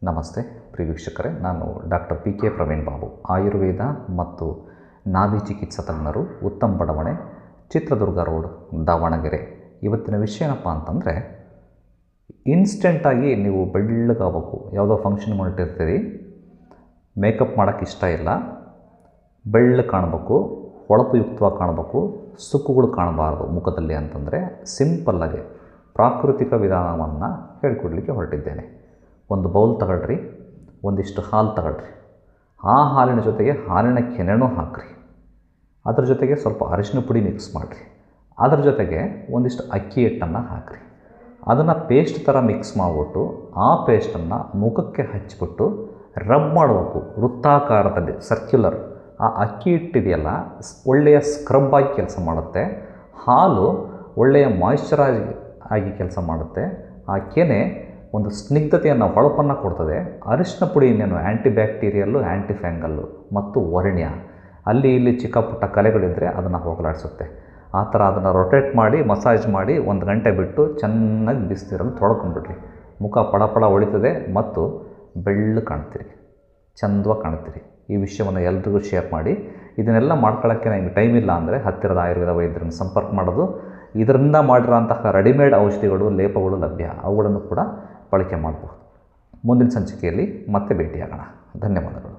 ನಮಸ್ತೆ ಪ್ರಿಯ ವೀಕ್ಷಕರೇ, ನಾನು ಡಾಕ್ಟರ್ PK ಪ್ರವೀಣ್ ಬಾಬು, ಆಯುರ್ವೇದ ಮತ್ತು ನಾಭಿ ಚಿಕಿತ್ಸಾ ತಜ್ಞರು, ಉತ್ತಮ್ ಬಡಾವಣೆ, ಚಿತ್ರದುರ್ಗ ರೋಡ್, ದಾವಣಗೆರೆ. ಇವತ್ತಿನ ವಿಷಯ ಏನಪ್ಪ ಅಂತಂದರೆ, ಇನ್ಸ್ಟೆಂಟಾಗಿ ನೀವು ಬೆಳ್ಳಗಾಗಬೇಕು. ಯಾವುದೋ ಫಂಕ್ಷನ್ ಹೊರಟಿರ್ತೀರಿ, ಮೇಕಪ್ ಮಾಡೋಕ್ಕೆ ಇಷ್ಟ ಇಲ್ಲ, ಬೆಳ್ಳಗೆ ಕಾಣಬೇಕು, ಹೊಳಪುಯುಕ್ತವಾಗಿ ಕಾಣಬೇಕು, ಸುಕ್ಕುಗಳು ಕಾಣಬಾರ್ದು ಮುಖದಲ್ಲಿ ಅಂತಂದರೆ ಸಿಂಪಲ್ಲಾಗಿ ಪ್ರಾಕೃತಿಕ ವಿಧಾನವನ್ನು ಹೇಳಿಕೊಡ್ಲಿಕ್ಕೆ ಹೊರಟಿದ್ದೇನೆ. ಒಂದು ಬೌಲ್ ತಗೊಳ್ರಿ, ಒಂದಿಷ್ಟು ಹಾಲು ತಗೊಳ್ರಿ, ಆ ಹಾಲಿನ ಜೊತೆಗೆ ಹಾಲಿನ ಕೆನೆನೂ ಹಾಕಿರಿ, ಅದ್ರ ಜೊತೆಗೆ ಸ್ವಲ್ಪ ಅರಿಶಿನ ಪುಡಿ ಮಿಕ್ಸ್ ಮಾಡಿರಿ, ಅದ್ರ ಜೊತೆಗೆ ಒಂದಿಷ್ಟು ಅಕ್ಕಿ ಹಿಟ್ಟನ್ನು ಹಾಕಿರಿ. ಅದನ್ನು ಪೇಸ್ಟ್ ಥರ ಮಿಕ್ಸ್ ಮಾಡಿಬಿಟ್ಟು ಆ ಪೇಸ್ಟನ್ನು ಮುಖಕ್ಕೆ ಹಚ್ಚಿಬಿಟ್ಟು ರಬ್ ಮಾಡಬೇಕು ವೃತ್ತಾಕಾರದಲ್ಲಿ, ಸರ್ಕ್ಯುಲರ್. ಆ ಅಕ್ಕಿ ಹಿಟ್ಟಿದೆಯಲ್ಲ, ಒಳ್ಳೆಯ ಸ್ಕ್ರಬ್ ಆಗಿ ಕೆಲಸ ಮಾಡುತ್ತೆ. ಹಾಲು ಒಳ್ಳೆಯ ಮಾಯಿಶ್ಚರೈಸ್ ಆಗಿ ಕೆಲಸ ಮಾಡುತ್ತೆ. ಆ ಕೆನೆ ಒಂದು ಸ್ನಿಗ್ಧತೆಯನ್ನು, ಹೊಳಪನ್ನು ಕೊಡ್ತದೆ. ಅರಿಶಿನ ಪುಡಿ ಇನ್ನೇನು ಆ್ಯಂಟಿ ಬ್ಯಾಕ್ಟೀರಿಯಲ್ಲು, ಆ್ಯಂಟಿ ಫ್ಯಾಂಗಲ್ಲು ಮತ್ತು ವರ್ಣ್ಯ. ಅಲ್ಲಿ ಇಲ್ಲಿ ಚಿಕ್ಕ ಪುಟ್ಟ ಕಲೆಗಳಿದ್ದರೆ ಅದನ್ನು ಹೋಗಲಾಡಿಸುತ್ತೆ. ಆ ಥರ ಅದನ್ನು ರೊಟೇಟ್ ಮಾಡಿ, ಮಸಾಜ್ ಮಾಡಿ 1 ಗಂಟೆ ಬಿಟ್ಟು ಚೆನ್ನಾಗಿ ಬಿಸಿನೀರಲ್ಲಿ ತೊಳ್ಕೊಂಡ್ಬಿಡ್ರಿ. ಮುಖ ಪಡ ಹೊಳಿತದೆ ಮತ್ತು ಬೆಳ್ಳು ಕಾಣ್ತೀರಿ, ಚಂದವಾಗಿ ಕಾಣ್ತೀರಿ. ಈ ವಿಷಯವನ್ನು ಎಲ್ರಿಗೂ ಶೇರ್ ಮಾಡಿ. ಇದನ್ನೆಲ್ಲ ಮಾಡ್ಕೊಳ್ಳೋಕ್ಕೆ ನನಗೆ ಟೈಮ್ ಇಲ್ಲ ಅಂದರೆ ಹತ್ತಿರದ ಆಯುರ್ವೇದ ವೈದ್ಯರನ್ನು ಸಂಪರ್ಕ ಮಾಡೋದು. ಇದರಿಂದ ಮಾಡಿರೋಂತಹ ರೆಡಿಮೇಡ್ ಔಷಧಿಗಳು, ಲೇಪಗಳು ಲಭ್ಯ. ಅವುಗಳನ್ನು ಕೂಡ ಬಳಕೆ ಮಾಡಬಹುದು. ಮುಂದಿನ ಸಂಚಿಕೆಯಲ್ಲಿ ಮತ್ತೆ ಭೇಟಿಯಾಗೋಣ. ಧನ್ಯವಾದಗಳು.